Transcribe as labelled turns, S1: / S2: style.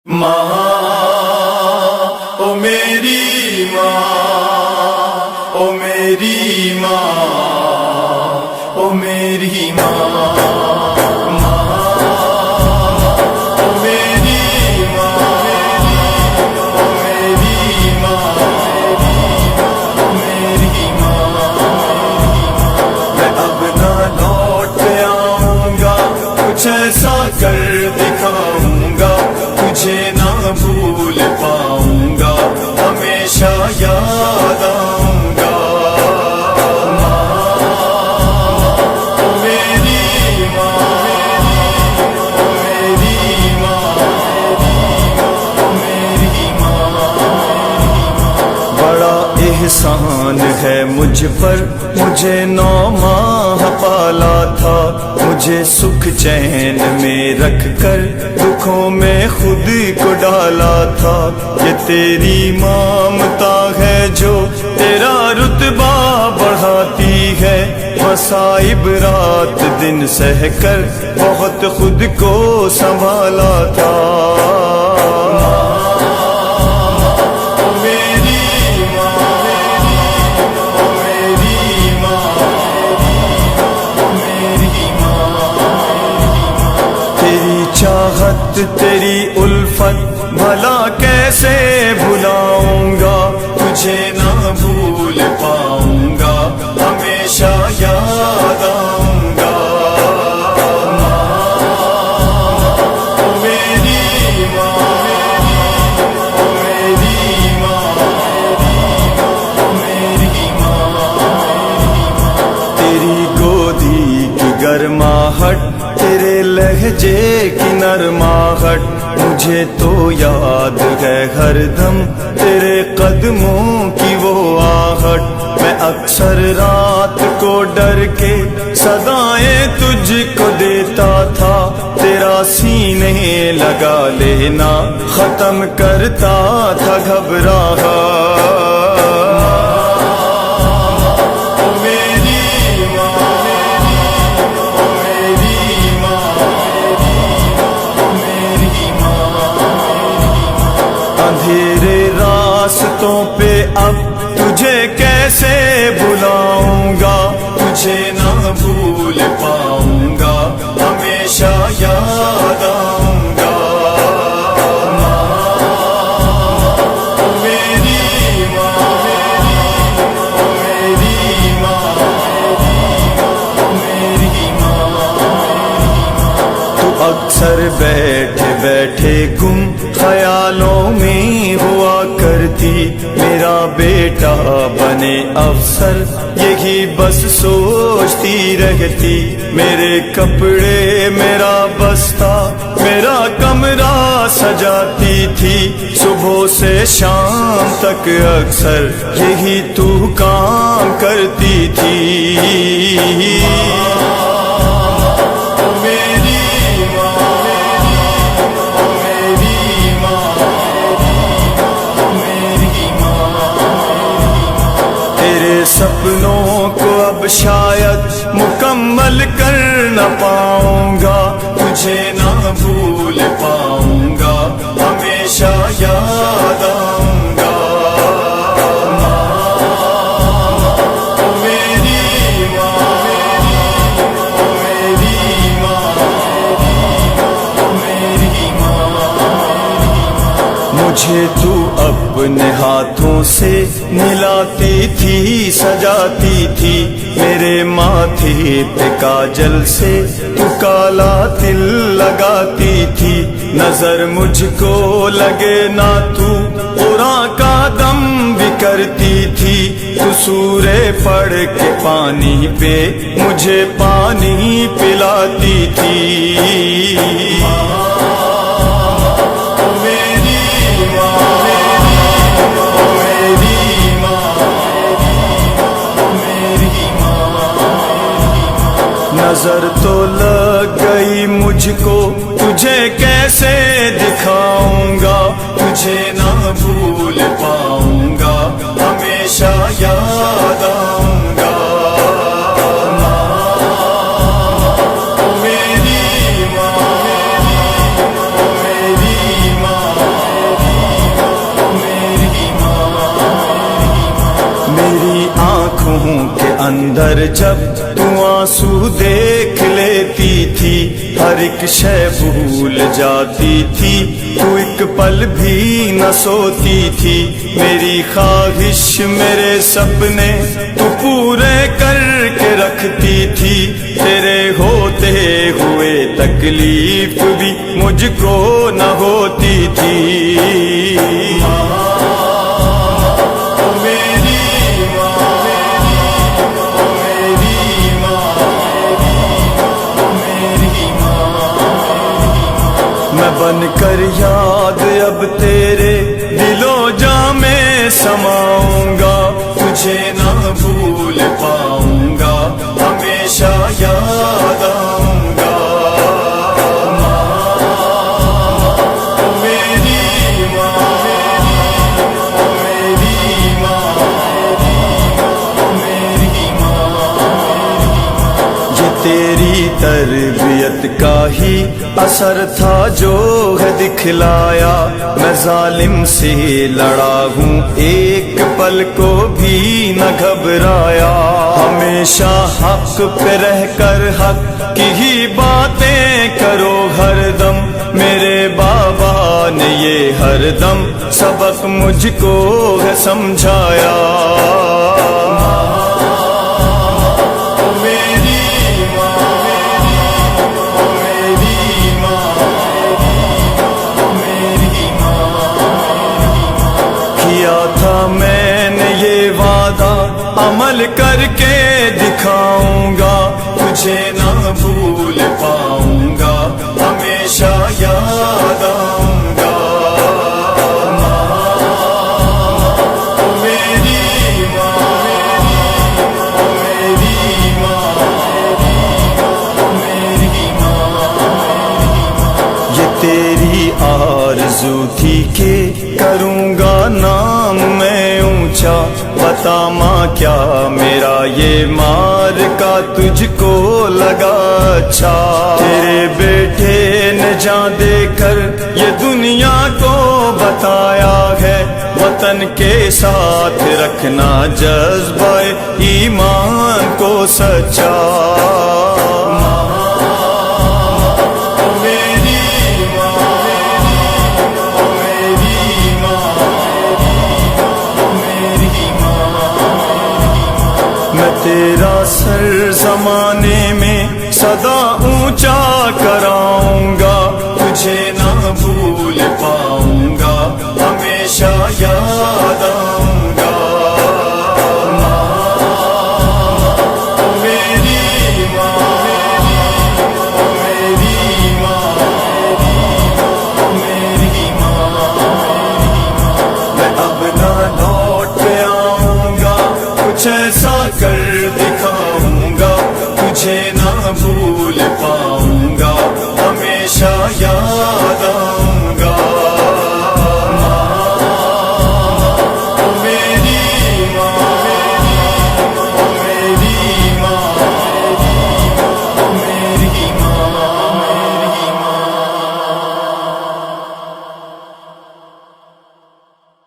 S1: ماں او میری ماں، او میری ماں، او میری ماں، او میری ماں، او میری ماں، او میری ماں۔ میں اب نہ لوٹ آؤں گا، کچھ ایسا کر دکھاؤں گا، تجھے نہ بھول پاؤں گا، ہمیشہ یاد آؤں گا۔ او میری ماں، او میری ماں، او میری ماں۔ بڑا احسان ہے مجھ پر، مجھے 9 ماہ پالا تھا، مجھے سکھ چین میں رکھ کر دکھوں میں خود کو ڈالا تھا۔ یہ تیری ممتا ہے جو تیرا رتبہ بڑھاتی ہے، مصائب رات دن سہ کر بہت خود کو سنبھالا تھا۔ چاہت تیری الفت بھلا کیسے بھلاؤں گا، تجھے نہ بھول پاؤں گا، ہمیشہ یاد آؤں گا۔ او میری ماں، او میری ماں، او میری ماں۔ تیری گودی کی گرماہٹ، تیرے لہجے کی نرماہٹ، مجھے تو یاد ہے ہر دم تیرے قدموں کی وہ آہٹ۔ میں اکثر رات کو ڈر کے صدائیں تجھ کو دیتا تھا، تیرا سینے لگا لینا ختم کرتا تھا گھبراہٹ۔ اندھیرے راستوں پہ اب تجھے کیسے بلاؤں گا، تجھے نہ بھول پاؤں گا، ہمیشہ یاد آؤں گا۔ او میری ماں، او میری ماں، او میری ماں۔ تو اکثر بیٹھے بیٹھے گم خیالوں میں ہوا کرتی، میرا بیٹا بنے افسر یہی بس سوچتی رہتی۔ میرے کپڑے، میرا بستہ، میرا کمرہ سجاتی تھی، صبح سے شام تک اکثر یہی تو کام کرتی تھی۔ سپنوں کو اب شاید مکمل کر نہ پاؤں گا، تجھے نہ بھول پاؤں گا، ہمیشہ یاد آؤں گا۔ او میری ماں، او میری ماں، او میری ماں۔ مجھے تو اپنے ہاتھوں سے نہلاتی تھی، سجاتی تھی، میرے ماتھے پہ کاجل سے تو کالا تل لگاتی تھی۔ نظر مجھ کو لگے نہ تو قرآن کا دم بھی کرتی تھی، تو سورے پڑھ کے پانی پہ مجھے پانی پلاتی تھی۔ نظر تو لگ گئی مجھ کو، تجھے کیسے دکھاؤں گا، تجھے نہ بھول پاؤں گا، ہمیشہ یاد آؤں گا۔ او میری ماں، جب تو آنسو دیکھ لیتی تھی، ہر ایک شے بھول جاتی تھی، تو ایک پل بھی نہ سوتی تھی، میری خواہش میرے سپنے تو پورے کر کے رکھتی تھی، تیرے ہوتے ہوئے تکلیف بھی مجھ کو نہ ہوتی تھی۔ میں بن کر یاد اب تیرے دل و جاں میں سماؤں گا، تجھے نہ بھول پاؤں گا، ہمیشہ یاد آؤں گا۔ تیری تربیت کا ہی اثر تھا جو ہے دکھلایا، میں ظالم سے لڑا ہوں ایک پل کو بھی نہ گھبرایا، ہمیشہ حق پہ رہ کر حق کی ہی باتیں کرو ہر دم، میرے بابا نے یہ ہر دم سبق مجھ کو ہے سمجھایا۔ کیا تھا میں نے یہ وعدہ عمل کر کے دکھاؤں گا، تجھے نہ بھول پاؤں گا، ہمیشہ یاد آؤں گا۔ تیری آرزو تھی کہ کروں گا نام میں اونچا، بتا ماں کیا میرا یہ مار کا تجھ کو لگا اچھا، تیرے بیٹے نے جان دے کر یہ دنیا کو بتایا ہے، وطن کے ساتھ رکھنا جذبہ ایمان کو سچا۔